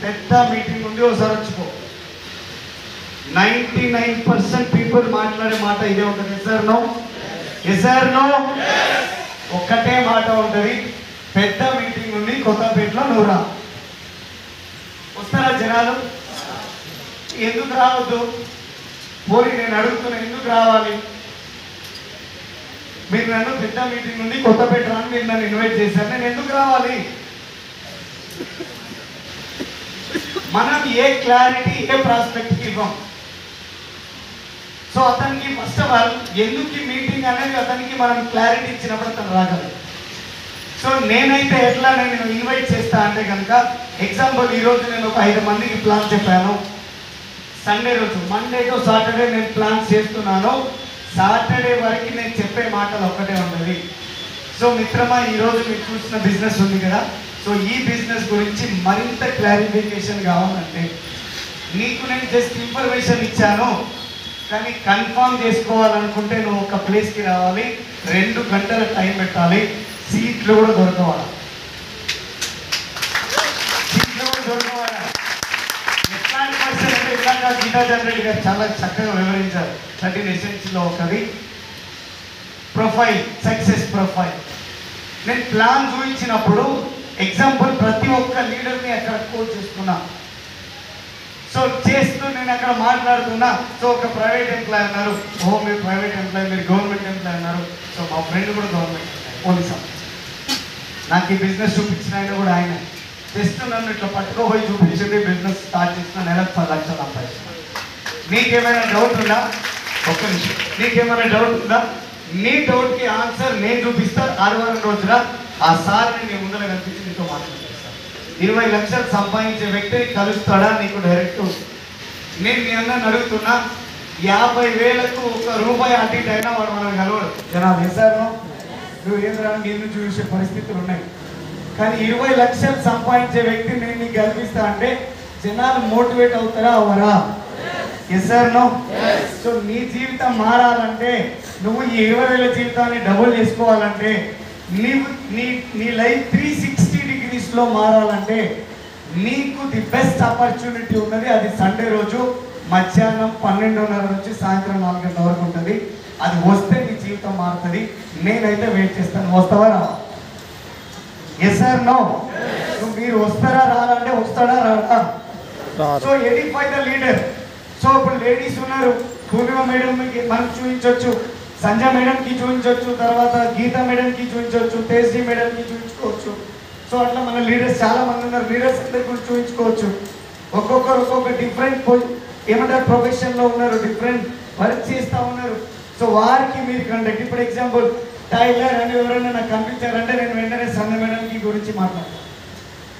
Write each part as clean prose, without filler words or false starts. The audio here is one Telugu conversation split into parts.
పెద్ద మీటింగ్ ఉంది, ఒకసారి వచ్చిపో. 99% పీపుల్ మాట్లాడే మాట ఇదే ఉంటుంది, yes or no, yes or no. ఒక్కటే మాట ఉంటుంది, పెద్ద మీటింగ్ ఉంది కొత్తపేటలో, నువ్వు రా. వస్తారా జనాలు? ఎందుకు రావద్దు? పోనీ నేను అడుగుతున్నా, ఎందుకు రావాలి? మీరు నన్ను పెద్ద మీటింగ్ ఉంది కొత్తపేట రాని మీరు నన్ను ఇన్వైట్ చేశారు, నేను ఎందుకు రావాలి? మనం ఏ క్లారిటీ ఏ ప్రాస్పెక్ట్కి ఇవ్వం. సో అతనికి ఫస్ట్ ఆఫ్ ఆల్ ఎందుకు ఈ మీటింగ్ అనేది అతనికి మనం క్లారిటీ ఇచ్చినప్పుడు అతను రాగలరు. సో నేనైతే ఎట్లా నేను ఇన్వైట్ చేస్తా అంటే కనుక, ఎగ్జాంపుల్ ఈరోజు నేను ఒక 5 మందికి ప్లాన్ చెప్పాను. సండే రోజు, మండే టు సాటర్డే నేను ప్లాన్ చేస్తున్నాను. సాటర్డే వరకు నేను చెప్పే మాటలు ఒక్కటే ఉంటుంది. సో మిత్రమా, ఈరోజు మీరు చూసిన బిజినెస్ ఉంది కదా, సో ఈ బిజినెస్ గురించి మరింత క్లారిఫికేషన్ కావాలంటే నీకు నేను జస్ట్ ఇన్ఫర్మేషన్ ఇచ్చాను, కానీ కన్ఫర్మ్ చేసుకోవాలనుకుంటే నువ్వు ఒక ప్లేస్కి రావాలి, 2 గంటల టైం పెట్టాలి, సీట్లు కూడా దొరకవాలి. ఎట్లాంటి పర్సన్ అంటే ఇలాగా గీతా జనరెడ్డి గారు చాలా చక్కగా వివరించారు. 13 ఎసెన్స్లో ఒకది ప్రొఫైల్, సక్సెస్ ప్రొఫైల్. నేను ప్లాన్ చూపించినప్పుడు ఎగ్జాంపుల్ ప్రతి ఒక్క లీడర్ని అక్కడ కోచ్ చేసుకున్నా. సో చేస్తూ నేను అక్కడ మాట్లాడుతున్నా. సో ఒక ప్రైవేట్ ఎంప్లాయ్ అన్నారు, ఓ మీరు ప్రైవేట్ ఎంప్లాయ్, మీరు గవర్నమెంట్ ఎంప్లాయ్ అన్నారు. సో మా ఫ్రెండ్ కూడా గవర్నమెంట్ పోలీస్ ఆఫీసర్. నాకు ఈ బిజినెస్ చూపించిన ఆయన కూడా ఆయన జస్ట్ నన్ను ఇట్లా పట్టుకోపోయి చూపించింది, బిజినెస్ స్టార్ట్ చేసిన, నెలకు 10 లక్షలు సంపాదిస్తున్నాను. నీకేమైనా డౌట్ ఉందా? ఒక్క నిమిషం, నీకేమైనా డౌట్ ఉందా? నీ డౌట్కి ఆన్సర్ నేను చూపిస్తాను. 6 రోజుల ఆ సార్ని నీ ముందర కనిపించి నీతో మాట్లాడిస్తాను. 20 లక్షలు సంపాదించే వ్యక్తిని కలుస్తాడా నీకు డైరెక్ట్? నేను మీ అన్నని అడుగుతున్నా, 50,000కు ₹1 అటు ఇటు అయినా వాడు మనం కలవడు. జనాలు వేశారు, నువ్వు ఏం రా నీ నుంచి చూసే పరిస్థితులు ఉన్నాయి. కానీ 20 లక్షలు సంపాదించే వ్యక్తిని నేను నీకు కల్పిస్తా అంటే జనాలు మోటివేట్ అవుతారా అవరా? Yes or no? సో నీ జీవితం మారాలంటే, నువ్వు ఈ 20,000 జీవితాన్ని డబుల్ చేసుకోవాలంటే, నీ లైఫ్ 360 డిగ్రీస్లో మారాలంటే నీకు ది బెస్ట్ ఆపర్చునిటీ ఉన్నది. అది సండే రోజు మధ్యాహ్నం 12:30 నుంచి సాయంత్రం 4 గంటల వరకు ఉంటుంది. అది వస్తే నీ జీవితం మారుతుంది. నేనైతే వెయిట్ చేస్తాను. వస్తావా రావా? Yes or no? మీరు వస్తారా రాలంటే వస్తాడా రాడా? So edify the leader. So ఇప్పుడు లేడీస్ ఉన్నారు, పూర్ణిమ మేడంకి మనం చూపించవచ్చు, సంజయ్ మేడంకి చూపించవచ్చు, తర్వాత గీతా మేడంకి చూపించవచ్చు, తేజీ మేడంకి చూపించుకోవచ్చు. సో అట్లా మన లీడర్స్ చాలా మంది ఉన్నారు, లీడర్స్ అందరికి కూడా చూపించుకోవచ్చు. ఒక్కొక్కరు ఒక్కొక్క డిఫరెంట్ ఏమంటారు ప్రొఫెషన్లో ఉన్నారు, డిఫరెంట్ వర్క్ చేస్తూ ఉన్నారు. సో వారికి మీరు కండక్ట్. ఇప్పుడు ఎగ్జాంపుల్ టైలర్ అని ఎవరైనా నాకు కనిపించారంటే నేను వెంటనే సంజయ్ మేడంకి గురించి మాట్లాడతాను.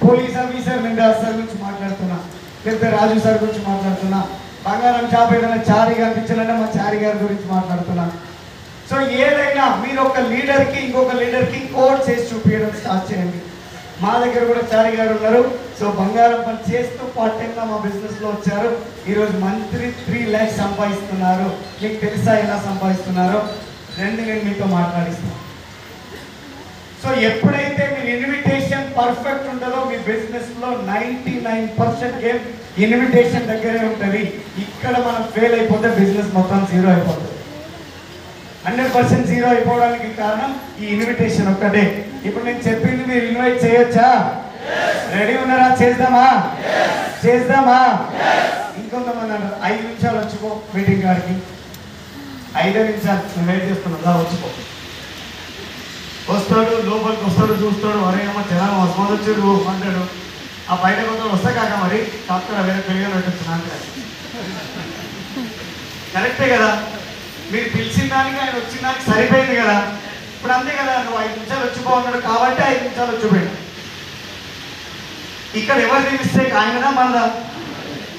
పోలీస్ ఆఫీసర్ నేను దాస్ సార్ గురించి మాట్లాడుతున్నా, లేకపోతే రాజు సార్ గురించి మాట్లాడుతున్నా. బంగారం షాప్ ఏదైనా చారి కనిపించాలంటే మా చారి గారి గురించి మాట్లాడుతున్నా. సో ఏదైనా మీరు ఒక లీడర్కి ఇంకొక లీడర్కి కోడ్ చేసి చూపించడం స్టార్ట్ చేయండి. మా దగ్గర కూడా చారి గారు ఉన్నారు. సో బంగారం పని చేస్తూ పార్ట్ టైంగా మా బిజినెస్లో వచ్చారు. ఈరోజు మంత్లీ 3 lakhs సంపాదిస్తున్నారు. మీకు తెలుసా ఎలా సంపాదిస్తున్నారో? నేను మీతో మాట్లాడిస్తాను. సో ఎప్పుడైతే మీ ఇన్విటేషన్ పర్ఫెక్ట్ ఉంటుందో మీ బిజినెస్లో 99% గేమ్ ఇన్విటేషన్ దగ్గరే ఉంటుంది. ఇక్కడ మనం ఫెయిల్ అయిపోతే బిజినెస్ మొత్తం జీరో అయిపోతుంది. 100% జీరో అయిపోవడానికి కారణం ఈ ఇన్విటేషన్ ఒక్కటే. ఇప్పుడు నేను చెప్పింది మీరు ఇన్వైట్ చేయొచ్చా? రెడీ ఉన్నారా? చేద్దామా? చేద్దామా? ఇంకొంతమంది అన్నారు 5 నిమిషాలు వచ్చిపో మీటింగ్ కాడికి. 5 నిమిషాలు నువ్వు వెయిట్ చేస్తున్నా, వచ్చిపో. వస్తాడు, లోపలికి వస్తాడు, చూస్తాడు, అరే అమ్మ జనాలు వస్తుంది వచ్చాడు అంటాడు. ఆ బయట కొంత వస్తా కాక మరి కాస్త వేరే పెరిగా పెట్టచ్చు. నాకు కరెక్టే కదా? మీరు పిలిచిన దానికి ఆయన వచ్చిన దానికి సరిపోయింది కదా. ఇప్పుడు అంతే కదా, నువ్వు 5 నిమిషాలు వచ్చిపోతున్నాడు కాబట్టి 5 నిమిషాలు వచ్చిపోయాడు. ఇక్కడ ఎవరిది మిస్టేక్? ఆయనదా మనదా?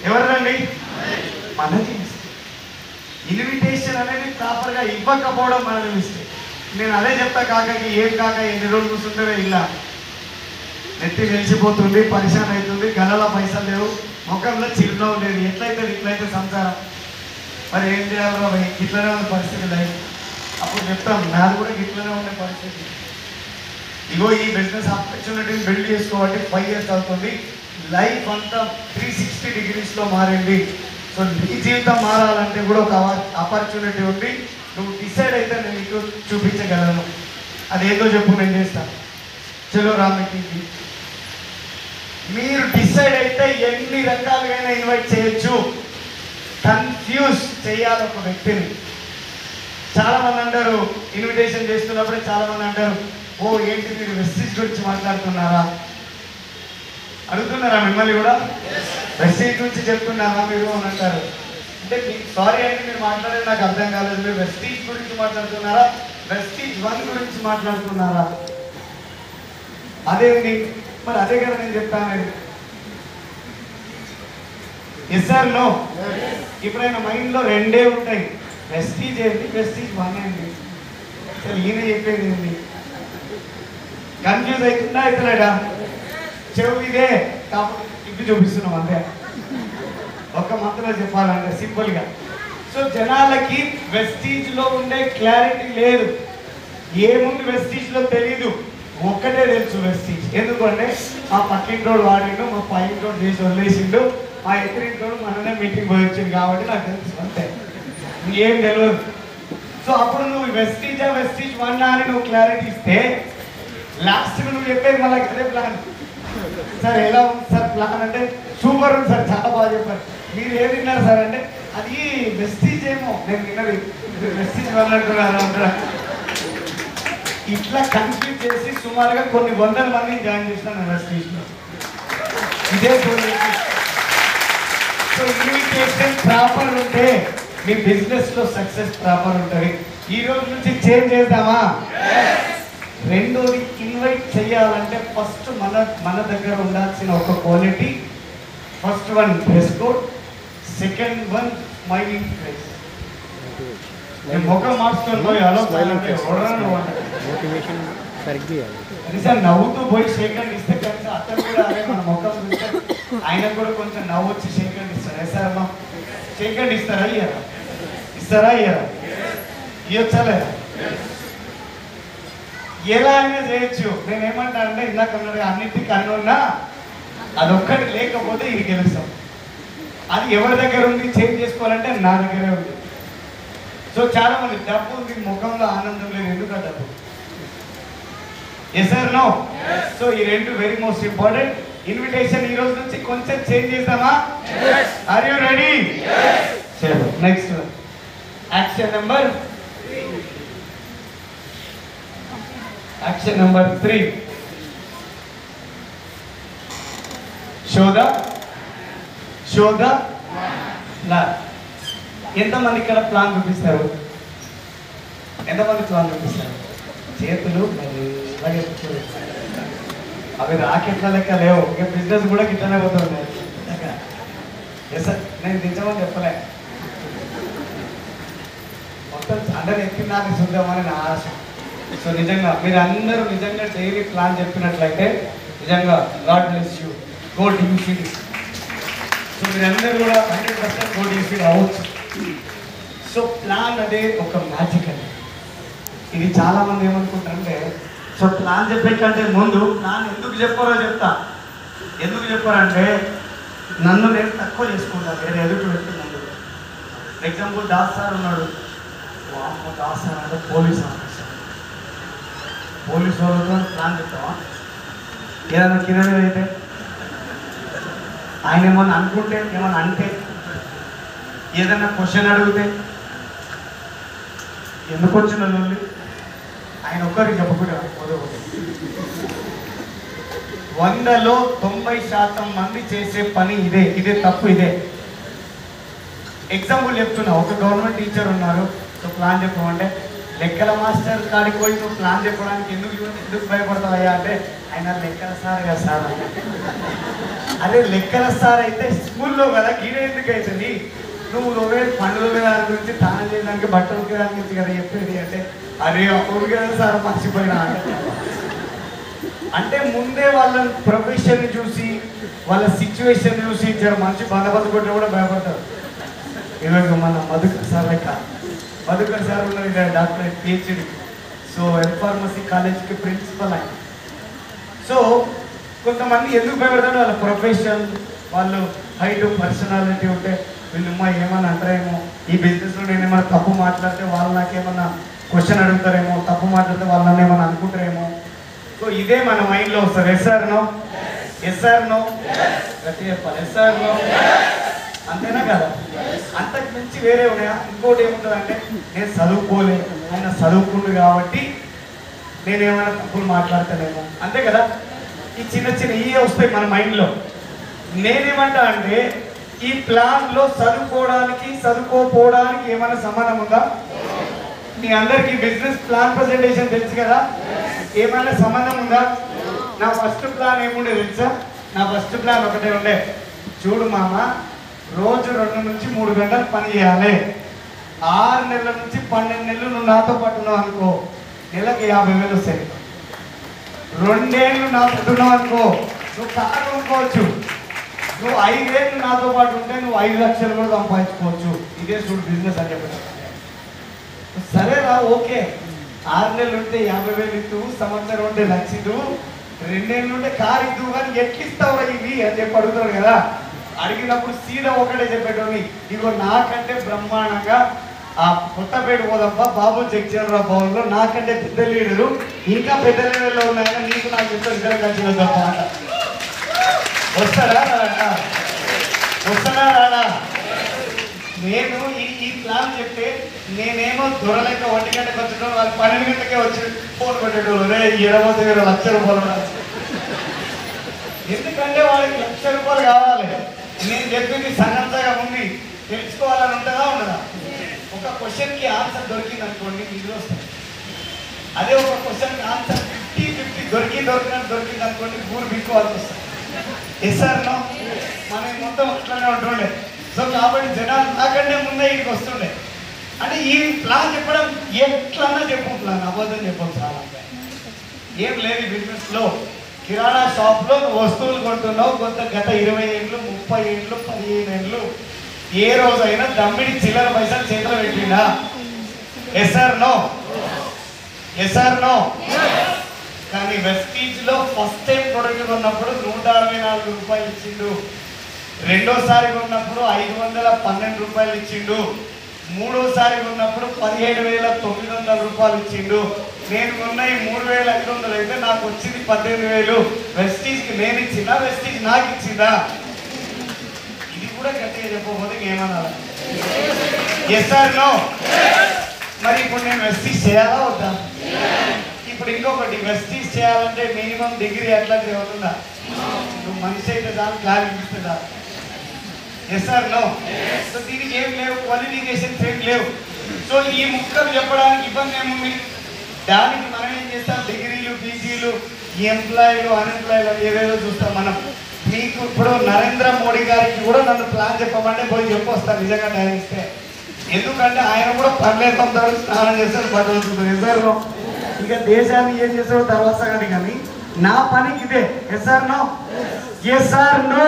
ఎవరిదండి? మనది మిస్టేక్. ఇన్విటేషన్ అనేది ప్రాపర్గా ఇవ్వకపోవడం మనది మిస్టేక్. నేను అదే చెప్తా, కాకకి ఏం కాక ఎన్ని రోజులు కూర్చుంటే ఇలా నెత్తి వెలిసిపోతుంది, పరిశాన్ అవుతుంది, గలలో పైసలు లేవు, ముఖంలో చిరునవ్వు లేదు. ఎట్లయితే ఇట్లయితే సంసారం మరి ఏం చేయాలో ఇట్లనే ఉన్న పరిస్థితి లైఫ్. అప్పుడు చెప్తాం నాది కూడా ఇట్లనే ఉండే పరిస్థితి. ఇగో ఈ బిజినెస్ ఆపర్చునిటీని బిల్డ్ చేసుకోవాలి. 5 years అవుతుంది. లైఫ్ అంతా 360 డిగ్రీస్లో మారింది. సో నీ జీవితం మారాలంటే కూడా ఒక ఆపర్చునిటీ ఉంది. నువ్వు డిసైడ్ అయితే నేను నీకు చూపించగలను. అదేదో చెప్పు, నేను చేస్తాను. చలో రామకి మీరు డిసైడ్ అయితే ఎన్ని రకాలుగా ఇన్వైట్ చేయొచ్చు. కన్ఫ్యూజ్ చేయాలి ఒక వ్యక్తిని. చాలామంది అంటారు ఇన్విటేషన్ చేస్తున్నప్పుడే చాలామంది అంటారు, ఓ ఏంటి మీరు వెస్టీజ్ గురించి మాట్లాడుతున్నారా అడుగుతున్నారా? మిమ్మల్ని కూడా వెస్టీజ్ గురించి చెప్తున్నారా మీరు అని అంటారు. అంటే సారీ అండి, మీరు మాట్లాడేది నాకు అర్థం కాలేదు. మీరు వెస్టీజ్ గురించి మాట్లాడుతున్నారా, వెస్టీజ్ 1 గురించి మాట్లాడుతున్నారా? అదేంటి మరి? అదే కదా నేను చెప్తాను. Yes sir no. ఇప్పుడైనా మైండ్లో రెండే ఉంటాయి, వెస్టీజ్ ఏంటి, వెస్టీజ్ 1 ఏంటి. అసలు ఈయన చెప్పేది ఏంటి? కన్ఫ్యూజ్ అవుతుందా అవుతున్నాడా? చెవు ఇదే కాబట్టి ఇవి చూపిస్తున్నాం అంతే. ఒక మాత్రమే చెప్పాలంటే సింపుల్గా. సో జనాలకి వెస్టీజ్లో ఉండే క్లారిటీ లేదు. ఏముంది వెస్టీజ్లో తెలీదు. ఒక్కటే తెలుసు వెస్టీజ్. ఎందుకంటే మా పక్కింటోడు వాడిండు, మా పైంటోడు చేసి వదిలేసిండు, మా ఎదురింటోడు మననే మీటింగ్ పోయి వచ్చింది కాబట్టి నాకు తెలుసు అంతే, ఇంకేం తెలియదు. సో అప్పుడు నువ్వు వెస్టీజ్ 1 అని నువ్వు క్లారిటీ ఇస్తే లాస్ట్కి నువ్వు చెప్పేది మళ్ళీ అదే ప్లాన్. సార్ ఎలా ఉంది సార్ ప్లాన్ అంటే, సూపర్ ఉంది సార్, చాలా బాగా చెప్పారు. మీరు ఏం విన్నారు సార్ అంటే, అది వెస్టీజ్ ఏమో, నేను విన్నది వెస్టీజ్ 1 అంటున్నారు అంటారా. ఇట్లా కన్ఫ్యూజ్ చేసి సుమారుగా కొన్ని వందల మందిని జాయిన్ చేసినాను వెస్టీజ్లో. ఇదే సో ఇన్విటేషన్ ప్రాపర్ ఉంటే మీ బిజినెస్లో సక్సెస్ ప్రాపర్ ఉంటుంది. ఈ రోజు నుంచి చేంజ్ చేద్దామా? రెండోది, ఇన్వైట్ చేయాలంటే ఫస్ట్ మన దగ్గర ఉండాల్సిన ఒక quality. First one dress code, second one smiling face. నేను ముఖం మార్చుకొని పోయి అలో కనీసం నవ్వుతూ పోయి షేకండ్ ఇస్తే కనీసం అతను కూడా అదే మన ముఖం చూస్తే ఆయనకు కూడా కొంచెం నవ్వు వచ్చి షేకండ్ ఇస్తారు. సారమ్మా షేకండ్ ఇస్తారా ఇయ్యరా? ఇస్తారా ఇయ్యరా? ఇవ్వచ్చలేదా? ఎలా అయినా చేయొచ్చు. నేను ఏమంటా అంటే, ఇందాక అన్నింటికి అన్నున్నా అదొక్కటి లేకపోతే ఇది గెలుస్తాం. అది ఎవరి దగ్గర ఉంది చేంజ్ చేసుకోవాలంటే నా దగ్గరే ఉంది. సో చాలా మంది డబ్బు ఉంది, ముఖంలో ఆనందం లేదు. ఎందుకు ఆ డబ్బు? Yes or no? సో ఈ రెండు వెరీ మోస్ట్ ఇంపార్టెంట్. ఇన్విటేషన్ ఈ రోజు నుంచి కొంచెం చేంజ్ చేద్దామా? Are you ready? Next action number 3. Show the plan. ఎంతమంది ఇక్కడ ప్లాన్ చూపిస్తారు? ఎంతమంది ప్లాన్ చూపిస్తారు? చేతులు అవి రాకెట్ల లెక్క లేవు. ఇక బిజినెస్ కూడా గిట్లనే పోతుంది. ఎస్ సార్, నేను నిజమని చెప్పలే. మొత్తం అందరు ఎక్కినాన్ని చూద్దామని నా ఆశ. సో నిజంగా మీరు అందరూ నిజంగా డైలీ ప్లాన్ చెప్పినట్లయితే నిజంగా God bless you. Go DCD. So మీరందరూ కూడా 100% గో డీసీడీ అవ్వచ్చు. సో ప్లాన్ అదే ఒక మ్యాజిక్ అండి. ఇది చాలామంది ఏమనుకుంటారంటే, సో ప్లాన్ చెప్పే కంటే ముందు ప్లాన్ ఎందుకు చెప్పారో చెప్తా. ఎందుకు చెప్పారంటే, నన్ను నేను తక్కువ చేసుకుంటాను వేరే ఎదుటి వ్యక్తి ముందు. ఎగ్జాంపుల్ దాస్ సార్ ఉన్నాడు. దాస్ సార్ అంటే పోలీస్ ఆఫీసర్. పోలీసు వాళ్ళతో ప్లాన్ చెప్తావా? ఏదైనా కిరణ్ అయితే ఆయన ఏమన్నా అనుకుంటే, ఏమన్నా అంటే, ఏదైనా క్వశ్చన్ అడిగితే ఎందుకు వచ్చిన నుండి ఆయన ఒక్కరికి చెప్పకుండా 100లో 90% మంది చేసే పని ఇదే తప్పు. ఇదే ఎగ్జాంపుల్ చెప్తున్నా. ఒక గవర్నమెంట్ టీచర్ ఉన్నారు. సో ప్లాన్ చెప్పమంటే, లెక్కల మాస్టర్ కాడికి పోయి నువ్వు ప్లాన్ చెప్పడానికి ఎందుకు భయపడతావయ్యా అంటే, ఆయన లెక్కల సార్ కదా సార్. అదే లెక్కల సార్ అయితే స్కూల్లో కదా, గీడే ఎందుకు అవుతుంది? నువ్వు పండుగ దాని గురించి తాను చేయడానికి, బట్టలు దాని గురించి కదా చెప్పేది అంటే, అరే అప్పుడు కదా సార్ మర్చిపోయినా అంటే ముందే వాళ్ళ ప్రొఫెషన్ చూసి, వాళ్ళ సిచ్యువేషన్ చూసి మంచి బందోబస్తు కొట్టి కూడా భయపడతారు. ఈరోజు మన మధుకర్ సార్ లెక్క. మధుకర్ సార్ ఉన్నారు ఇక్కడ, డాక్టరేట్ PhD. సో ఫార్మసీ కాలేజ్కి ప్రిన్సిపల్ ఆయన. సో కొంతమంది ఎందుకు భయపడతారు? వాళ్ళ ప్రొఫెషన్, వాళ్ళు హైట్, పర్సనాలిటీ ఉంటే వీళ్ళు ఏమన్నా అంటారేమో, ఈ బిజినెస్లో నేను ఏమైనా తప్పు మాట్లాడితే వాళ్ళు నాకేమన్నా క్వశ్చన్ అడుగుతారేమో, తప్పు మాట్లాడితే వాళ్ళు నన్ను ఏమన్నా అనుకుంటారేమో. సో ఇదే మన మైండ్లో వస్తారు. ఎస్ఆర్నో ఎస్ఆర్నో గట్టి చెప్పాలి. ఎస్ఆర్నో అంతేనా కదా? అంతకు మించి వేరే ఉన్నాయా? ఇంకోటి ఏముంటుందంటే నేను చదువుకోలే, ఆయన చదువుకుండు కాబట్టి నేనేమైనా తప్పులు మాట్లాడతానేమో, అంతే కదా? ఈ చిన్న చిన్న ఇవే వస్తాయి మన మైండ్లో. నేనేమంటా అంటే ఈ ప్లాన్లో చదువుకోవడానికి చదువుకోపోవడానికి ఏమైనా సంబంధం ఉందా? మీ అందరికీ బిజినెస్ ప్లాన్ ప్రజెంటేషన్ తెలుసు కదా, ఏమైనా సంబంధం ఉందా? నా ఫస్ట్ ప్లాన్ ఏముండే తెలుసా? నా ఫస్ట్ ప్లాన్ ఒకటే ఉండే, చూడు మామ, రోజు 2 నుంచి 3 గంటలు పని చేయాలి. 6 నెలల నుంచి 12 నెలలు నువ్వు నాతో పాటు ఉన్నావు అనుకో, నెలకు 50,000 వస్తాయి. 2 ఏళ్ళు నాతో ఉన్నావు అనుకో, నువ్వు కారు కొనుక్కోవచ్చు. నువ్వు 5 ఏళ్ళు నాతో పాటు ఉంటే నువ్వు 5 లక్షలు కూడా సంపాదించుకోవచ్చు. ఇదే చూడు బిజినెస్ అని చెప్పి. సరేరా, ఓకే, 6 నెలలు ఉంటే 50,000 ఇద్దు, సంవత్సరం ఉంటే 1,00,000 ఇద్దు, 2 ఏళ్ళు ఉంటే కారు ఇద్దు, కానీ ఎట్లిస్తావురా ఇవి అని చెప్పి అడుగుతాడు కదా. అడిగినప్పుడు సీదా ఒకటే చెప్పేటోని, ఇగో నాకంటే బ్రహ్మాండంగా ఆ కొత్తపేట పోదప్ప బాబు జగ్జనరావు భవన్లో నాకంటే పెద్ద లీడరు, ఇంకా పెద్ద లెవెల్లో ఉన్నాయని నీకు నాకు ఎంతో ఇద్దరు కలిసి తప్ప అంట. వస్తారా రాడా? వస్తారా రాడా? నేను ఈ ప్లాన్ చెప్తే నేనేమో దొరలేక 1 గంటకు వచ్చేటోళ్ళు, వాళ్ళు 12 గంటకే వచ్చి ఫోన్ పెట్టేటోళ్ళు, రే 20,000 లక్ష రూపాయలు. ఎందుకంటే వాళ్ళకి 1,00,000 రూపాయలు కావాలి. నేను చెప్పింది సగం ఉంది, తెలుసుకోవాలని ఉంటుందా ఉండదా? ఒక క్వశ్చన్కి ఆన్సర్ దొరికింది అనుకోండి, నిధులు వస్తాయి. అదే ఒక క్వశ్చన్కి ఆన్సర్ 50-50 దొరికింది అనుకోండి, ఊరు బిక్కోవాల్సి వస్తుంది. ఎస్ఆర్నో మనం మొత్తం అట్లనే ఉంటుండే. సో కాబట్టి జనాలు నాకంటే ముందే ఇంటికి వస్తుండే. అంటే ఈ ప్లాన్ చెప్పడం ఎట్లన్నా చెప్పు, ప్లాన్ అబద్ధం చెప్పం. చాలా ఏం లేదు బిజినెస్లో. కిరాణా షాప్లో నువ్వు వస్తువులు కొంటున్నావు, గత 20 ఏళ్ళు, 30 ఏళ్ళు, 15 ఏళ్ళు ఏ రోజైనా దమ్మిడి చిల్లర పైసలు చేతిలో పెట్టిండా? ఎస్ఆర్నో ఎస్ఆర్నో కానీ వెస్టీజ్లో ఫస్ట్ టైం ప్రొడక్ట్ కొన్నప్పుడు 164 రూపాయలు ఇచ్చిండు, రెండోసారి కొన్నప్పుడు 512 రూపాయలు ఇచ్చిండు, మూడోసారి కొన్నప్పుడు 17,900 రూపాయలు ఇచ్చిండు. నేను కొన్న ఈ 3,500 అయితే నాకు వచ్చింది 18,000. వెస్టీజ్కి నేను ఇచ్చిందా, వెస్టీజ్ నాకు ఇచ్చిందా? ఇది కూడా గట్టిగా చెప్పకపోతే ఏమన్నా? ఎస్ఆర్నో మరి ఇప్పుడు నేను వెస్టీజ్ చేయాలా వద్దా? ఇప్పుడు ఇంకొకటి, వెస్టీజ్ చేయాలంటే మినిమం డిగ్రీ అట్లాంటిది అవుతుందా? నువ్వు మనిషి అయితే దాని క్లారిటీ ఇస్తుందా? ఎస్ఆర్నో? సో దీనికి ఏం లేవు, క్వాలిఫికేషన్స్ ఏం లేవు. సో ఈ ముక్కలు చెప్పడానికి ఇబ్బంది ఏముంది? దానికి మనం ఏం చేస్తాం, డిగ్రీలు, పీజీలు, ఎంప్లాయీలు, అన్ఎంప్లాయీలు ఏవేదో చూస్తాం మనం. మీకు ఇప్పుడు నరేంద్ర మోడీ గారికి కూడా నన్ను ప్లాన్ చెప్పమంటే పోయి చెప్పొస్తాను నిజంగా టైం ఇస్తే. ఎందుకంటే ఆయన కూడా పర్లేదు అంటారు, స్నానం చేస్తారు, బట్టలు చూస్తారు. ఎస్ఆర్నో? ఇక దేశాన్ని ఏం చేస్తారో తర్వాత సంగతి, కానీ నా పనికి ఇదే. ఎస్ఆర్నో? ఎస్ఆర్నో?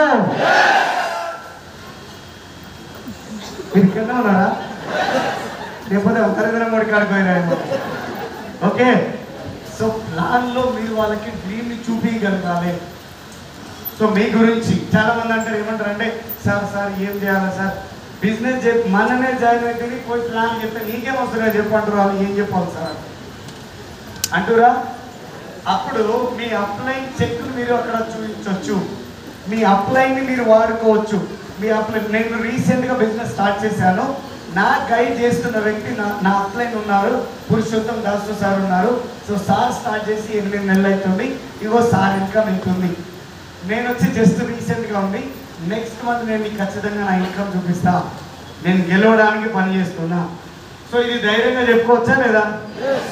మీరు ఇక్కడనే ఉన్నారా? లేకపోతే నరేంద్ర మోడీ కాడికి పోయినా? ఓకే. సో ప్లాన్లో మీరు వాళ్ళకి డ్రీమ్ని చూపించగలగాలి. సో మీ గురించి చాలా మంది అంటారు, ఏమంటారు అంటే, సార్ ఏం చేయాలి సార్, బిజినెస్ మననే జాయిన్ అయితే పోయి ప్లాన్ చెప్తే నీకేం వస్తుందో చెప్పంటారు. వాళ్ళు ఏం చెప్పాలి సార్ అంటురా? అప్పుడు మీ అప్లైన్ చెక్ మీరు అక్కడ చూపించవచ్చు, మీ అప్లైన్ని మీరు వాడుకోవచ్చు. మీ అప్లైన్, నేను రీసెంట్గా బిజినెస్ స్టార్ట్ చేశాను, నా గైడ్ చేస్తున్న వ్యక్తి నా అప్లైన్ ఉన్నారు, పురుషోత్తం దాసు సార్ ఉన్నారు. సో సార్ స్టార్ట్ చేసి 8 నెలలు అవుతుంది, ఇగో సార్ ఇన్కమ్ అవుతుంది. నేను వచ్చి జస్ట్ రీసెంట్గా ఉంది, నెక్స్ట్ మంత్ నేను మీకు ఖచ్చితంగా నా ఇన్కమ్ చూపిస్తా, నేను గెలవడానికి పని చేస్తున్నా. సో ఇది ధైర్యంగా చెప్పుకోవచ్చా లేదా?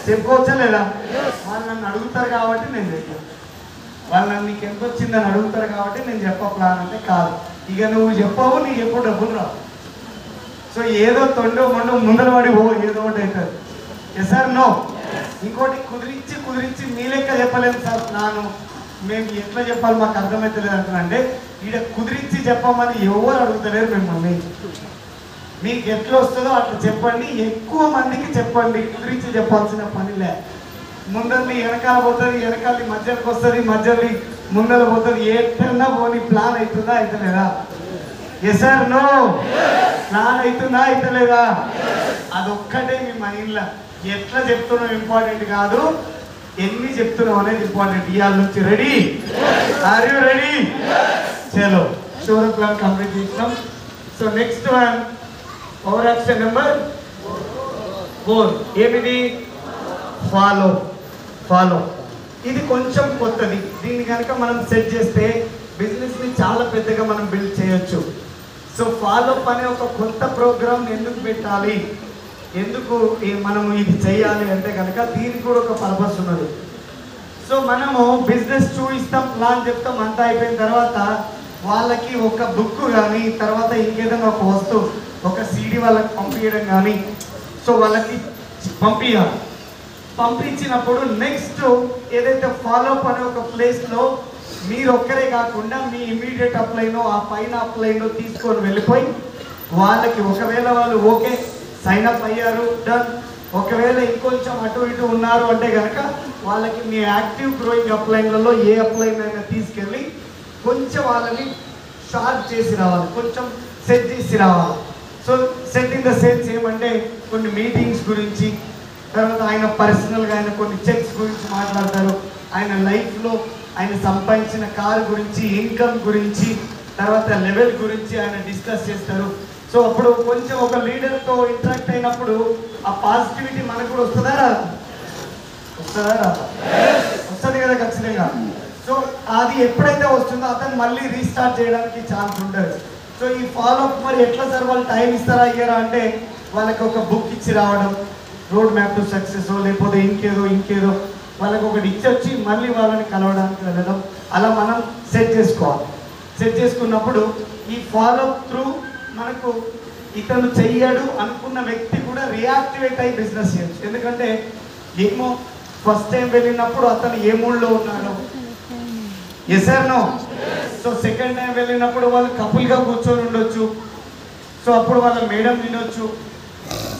చెప్పుకోవచ్చా లేదా? వాళ్ళు నన్ను అడుగుతారు కాబట్టి నేను చెప్పాను, వాళ్ళు నన్ను నీకు ఎంత వచ్చిందని అడుగుతారు కాబట్టి నేను చెప్ప ప్లాన్ అంటే కాదు. ఇక నువ్వు చెప్పవు, నీకు ఎప్పుడు డబ్బులు రావు. సో ఏదో తొండో మొండో ముందర పడి ఏదో ఒకటి అవుతుంది. ఎస్ఆర్నో? ఇంకోటి, కుదిరించి మీ లెక్క చెప్పలేదు సార్ ప్లాను, మేము ఎట్లా చెప్పాలి మాకు అర్థమవుతలేదు అంటున్నాంటే, ఇక్కడ కుదిరించి చెప్పమని ఎవరు అడుగుతలేరు మిమ్మల్ని. మీకు ఎట్లా వస్తుందో అట్లా చెప్పండి, ఎక్కువ మందికి చెప్పండి. కుదిరించి చెప్పాల్సిన పనిలే. ముందరిని వెనకాల పోతుంది, వెనకాల మధ్యలోకి వస్తుంది, మధ్యలో ముందర పోతుంది. ఎట్టన్నా పోనీ ప్లాన్ అవుతుందా అవుతలేదా? Yes sir no? ప్లాన్ అవుతుందా అవుతలేదా? అదొక్కటే మీ మైండ్లో. ఎట్లా చెప్తున్నావు ఇంపార్టెంట్ కాదు, ఎన్ని చెప్తున్నావు అనేది ఇంపార్టెంట్. ఇవాళ నుంచి రెడీ? Are you ready? చలో షూర్ ప్లాన్ కంప్లీట్ చేసినాం. So next one over action number 4. ఏమిది? ఫాలో. ఫాలో ఇది కొంచెం కొత్తది. దీన్ని కనుక మనం సెట్ చేస్తే బిజినెస్ని చాలా పెద్దగా మనం బిల్డ్ చేయొచ్చు. సో ఫాలో అప్ అనే ఒక కొత్త ప్రోగ్రామ్ ఎందుకు పెట్టాలి, ఎందుకు మనము ఇది చేయాలి అంటే కనుక దీనికి కూడా ఒక పర్పస్ ఉన్నది. సో మనము బిజినెస్ చూపిస్తాం, ప్లాన్ చెప్తాం, అంతా అయిపోయిన తర్వాత వాళ్ళకి ఒక బుక్ కానీ తర్వాత ఇంకేదైనా ఒక వస్తువు ఒక సీడీ వాళ్ళకి పంపించడం కానీ సో వాళ్ళకి పంపించాలి. పంపించినప్పుడు నెక్స్ట్ ఏదైతే ఫాలోఅప్ అనే ఒక ప్లేస్లో మీరు ఒక్కరే కాకుండా మీ ఇమీడియట్ అప్లైనో ఆ పైన అప్లైనో తీసుకొని వెళ్ళిపోయి వాళ్ళకి ఒకవేళ వాళ్ళు ఓకే సైన్ అప్ అయ్యారు డన్, ఒకవేళ ఇంకొంచెం అటు ఇటు ఉన్నారు అంటే కనుక వాళ్ళకి మీ యాక్టివ్ గ్రోయింగ్ అప్లైన్లలో ఏ అప్లైన్ అయినా తీసుకెళ్ళి కొంచెం వాళ్ళని షార్ప్ చేసి రావాలి, కొంచెం సెట్ చేసి రావాలి. So set in the sense ఏమంటే కొన్ని మీటింగ్స్ గురించి, తర్వాత ఆయన పర్సనల్గా ఆయన కొన్ని చెక్స్ గురించి మాట్లాడతారు, ఆయన లైఫ్లో ఆయన సంపాదించిన కార్ గురించి, ఇన్కమ్ గురించి, తర్వాత లెవెల్ గురించి ఆయన డిస్కస్ చేస్తారు. సో అప్పుడు కొంచెం ఒక లీడర్తో ఇంటరాక్ట్ అయినప్పుడు ఆ పాజిటివిటీ మనకు కూడా వస్తుందా రాదా? వస్తుందా రాదా? వస్తుంది కదా ఖచ్చితంగా. సో అది ఎప్పుడైతే వస్తుందో అతను మళ్ళీ రీస్టార్ట్ చేయడానికి ఛాన్స్ ఉంటుంది. సో ఈ ఫాలోఅప్ మరి ఎట్లా సార్ వాళ్ళు టైం ఇస్తారా ఇయ్యారా అంటే వాళ్ళకి ఒక బుక్ ఇచ్చి రావడం, రోడ్ మ్యాప్ టు సక్సెస్ లేకపోతే ఇంకేదో వాళ్ళకి ఒకటి ఇచ్చొచ్చి మళ్ళీ వాళ్ళని కలవడానికి వెళ్ళడం, అలా మనం సెట్ చేసుకోవాలి. సెట్ చేసుకున్నప్పుడు ఈ ఫాలోఅప్ త్రూ మనకు ఇతను చెయ్యడు అనుకున్న వ్యక్తి కూడా రియాక్టివేట్ అయ్యి బిజినెస్ చేయొచ్చు. ఎందుకంటే ఏమో ఫస్ట్ టైం వెళ్ళినప్పుడు అతను ఏ మూడ్లో ఉన్నాడో, yes or no? So second time వెళ్ళినప్పుడు వాళ్ళు కపుల్గా కూర్చొని ఉండొచ్చు, సో అప్పుడు వాళ్ళ మేడం వినొచ్చు.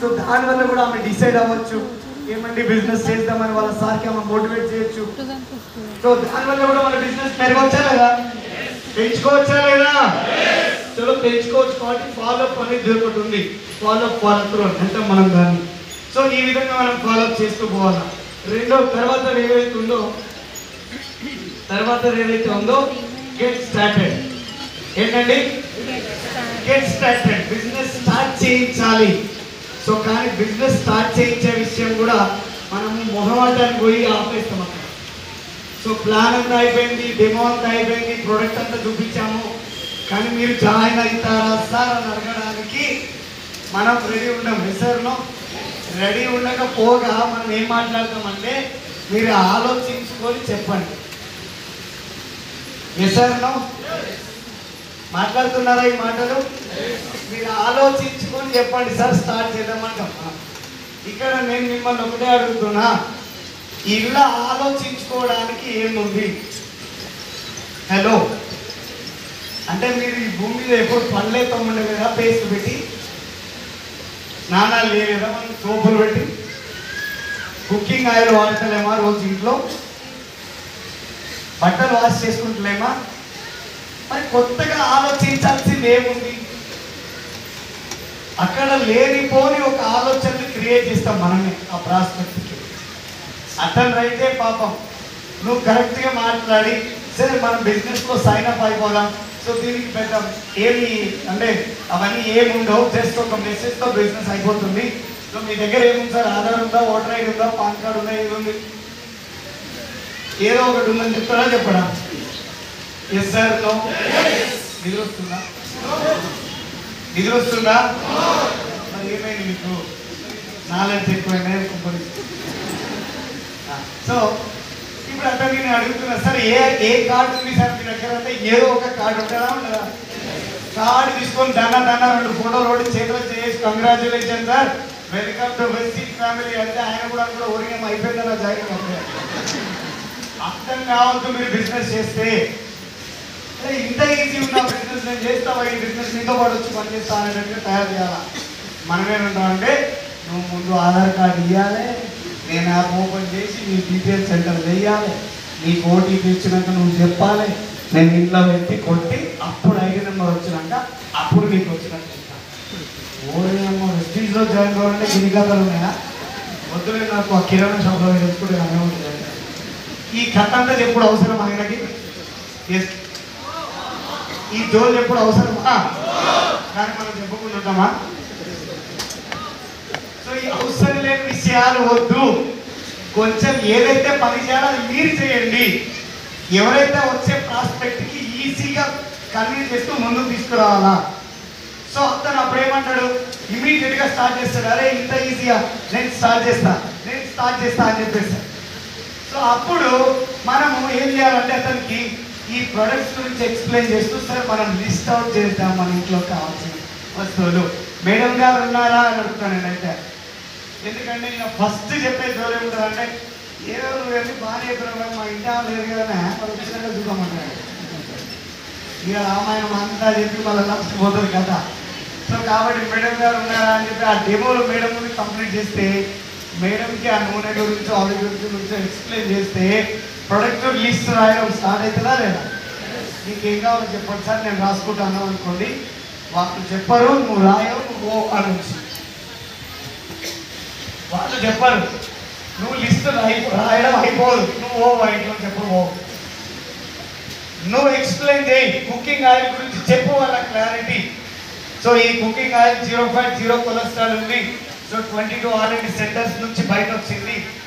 సో దానివల్ల కూడా ఆమె డిసైడ్ అవ్వచ్చు ఏమండి బిజినెస్ చేద్దామని వాళ్ళ సార్కి ఆమె మోటివేట్ చేయొచ్చు. సో దానివల్ల కూడా వాళ్ళ బిజినెస్ పెరగవచ్చా లేదా, పెంచుకోవచ్చా లేదా? చలో పెంచుకోవచ్చు. కాబట్టి ఫాలోఅప్ అనేది ఒకటి ఉంది, ఫాలోఅప్ త్రూ అంటే మనం దాన్ని సో ఈ విధంగా మనం ఫాలోఅప్ చేస్తూ పోవాలి. రెండో తర్వాత ఏదైతే ఉందో గెట్ స్టార్టెడ్. ఏంటండి? Get started. బిజినెస్ స్టార్ట్ చేయించాలి. సో కానీ బిజినెస్ స్టార్ట్ చేయించే విషయం కూడా మనము మొహమాటానికి పోయి ఆపేస్తాం అక్కడ. సో ప్లాన్ అంతా అయిపోయింది, డెమో అంతా అయిపోయింది, ప్రోడక్ట్ అంతా చూపించాము, కానీ మీరు జాయిన్ అవుతారా సార్ అని అడగడానికి మనం రెడీ ఉన్నాం. ఎస్ఆర్లో రెడీ ఉండకపోగా మనం ఏం మాట్లాడతామంటే మీరు ఆలోచించుకొని చెప్పండి. ఎస్ఆర్లో మాట్లాడుతున్నారా ఈ మాటలు? మీరు ఆలోచించుకొని చెప్పండి సార్ స్టార్ట్ చేద్దామంటాం. ఇక్కడ నేను మిమ్మల్ని ఒకటే అడుగుతున్నా, ఇలా ఆలోచించుకోవడానికి ఏముంది? హలో అంటే మీరు ఈ భూమి మీద ఎప్పుడు పనులే తమ్ముండే కదా, పేస్ట్ పెట్టి స్నానాలు చేయలేదా, మనం సోపులు పెట్టి కుకింగ్ ఆయిల్ వాడతలేమా, రోజు ఇంట్లో బట్టలు వాష్ చేసుకుంటలేమా? మరి కొత్తగా ఆలోచించాల్సింది ఏముంది? అక్కడ లేనిపోని ఒక ఆలోచనని క్రియేట్ చేస్తాం మనమే ఆ ప్రాస్పెక్ట్కి. అతను రైతే పాపం నువ్వు కరెక్ట్గా మాట్లాడి సరే మనం బిజినెస్లో సైన్ అప్ అయిపోదాం. సో దీనికి పెద్ద ఏమి అంటే అవన్నీ ఏముండవు, జస్ట్ ఒక మెసేజ్తో బిజినెస్ అయిపోతుంది. సో మీ దగ్గర ఏముంది సార్, ఆధార్ ఉందా, ఓటర్ ఐడి ఉందా, పాన్ కార్డు ఉందా, ఏది ఉంది, ఏదో ఒకటి ఉందని చెప్తారా చెప్పడా? Yes sir no? నిద్ర వస్తుందా? మరి ఏమైంది మీకు? నాలెడ్జ్ ఎక్కువైనా కంపెనీ. సో ఇప్పుడు అతను నేను అడుగుతున్నా సార్ ఏ కార్డు ఉంది సార్ మీ దగ్గర అంటే ఏదో ఒక కార్డు ఉంటుందా ఉండదా? కార్డు తీసుకొని దన్న 2 ఫోటోలు ఒకటి చేతిలో చేసి congratulation sir welcome to vesting family అంటే ఆయన కూడా ఓరియం అయిపోయిందన్న జాయిన్ అవుతుంది. అర్థం కావద్దు మీరు బిజినెస్ చేస్తే. ఇంత ఈజీ ఉన్న బిజినెస్ నేను చేస్తావా, ఈ బిజినెస్ నీతో పాటు వచ్చి పనిచేస్తా అనేటట్టుగా తయారు చేయాలా. మనమేమంటామంటే నువ్వు ముందు ఆధార్ కార్డు ఇవ్వాలి, నేను యాప్ ఓపెన్ చేసి నీ డీటెయిల్స్ ఎంటర్ చేయాలి, నీకు ఓటీపీ ఇచ్చినాక నువ్వు చెప్పాలి, నేను ఇంట్లో పెట్టి కొట్టి అప్పుడు 5 నెంబర్ వచ్చినాక అప్పుడు నీకు వచ్చినట్టు చెప్తాను. ఓరేమో వెస్టీజ్లో జాయిన్ కావాలంటే గిన్ని కథలు ఉన్నాయా? వద్దులే, నాకు ఆ కిరాణా షాప్లో తెచ్చుకుంటే అనే ఉంటుంది. ఈ కథ అంతా ఎప్పుడు అవసరం ఆయనకి? ఈ జోలు ఎప్పుడు అవసరమా? కానీ మనం చెప్పుకుంటూ ఉంటామా? సో ఈ అవసరం లేని విషయాలు వద్దు. కొంచెం ఏదైతే పని చేయాలో అది మీరు చేయండి. ఎవరైతే వచ్చే ప్రాస్పెక్ట్కి ఈజీగా కన్విన్స్ చేస్తూ ముందుకు తీసుకురావాలా. సో అతను అప్పుడు ఏమంటాడు, ఇమీడియట్గా స్టార్ట్ చేస్తాడు. అరే ఇంత ఈజీగా నేను స్టార్ట్ చేస్తా అని చెప్పేస్తాడు. సో అప్పుడు మనము ఏం చేయాలంటే అతనికి ఈ ప్రొడక్ట్స్ గురించి ఎక్స్ప్లెయిన్ చేస్తూ, సార్ మనం లిస్ట్ అవుట్ చేద్దాం మన ఇంట్లో కావాల్సిన వస్తువులు. మేడం గారు ఉన్నారా అని అడుగుతాను నేనైతే. ఎందుకంటే నేను ఫస్ట్ చెప్పే జోలు ఏముంటుందంటే, ఏదో నువ్వు వెళ్ళి బాగానే చెప్పిన మా ఇంటి లేదు కదా వాళ్ళు వచ్చినాక చూడమంటాడు. ఇక రామాయణం అంతా చెప్పి మళ్ళీ లాస్ట్ పోతుంది కదా. సో కాబట్టి మేడం గారు ఉన్నారా అని చెప్పి ఆ డెమోలో మేడం గురించి కంప్లీట్ చేస్తే, మేడంకి ఆ నూనె గురించి ఆయిల్ గురించి ఎక్స్ప్లెయిన్ చేస్తే ప్రొడక్ట్ లిస్ట్ రాయడం స్టార్ట్ అవుతుందా లేదా? నీకు ఏం కావాలో చెప్పండి సార్, నేను రాసుకుంటాను అనుకోండి. వాళ్ళు చెప్పరు, నువ్వు రాయవు, నువ్వు ఓ అనొచ్చు. వాళ్ళు చెప్పరు, నువ్వు లిస్ట్ రాయడం అయిపోదు, నువ్వు ఓ ఇంట్లో చెప్పు. ఓ నువ్వు ఎక్స్ప్లెయిన్ చేయి, కుకింగ్ ఆయిల్ గురించి చెప్పు వాళ్ళ క్లారిటీ. సో ఈ కుకింగ్ ఆయిల్ 0.0 కొలెస్ట్రాల్ ఉంది. సో 22 R&D సెంటర్స్ నుంచి బయట వచ్చింది.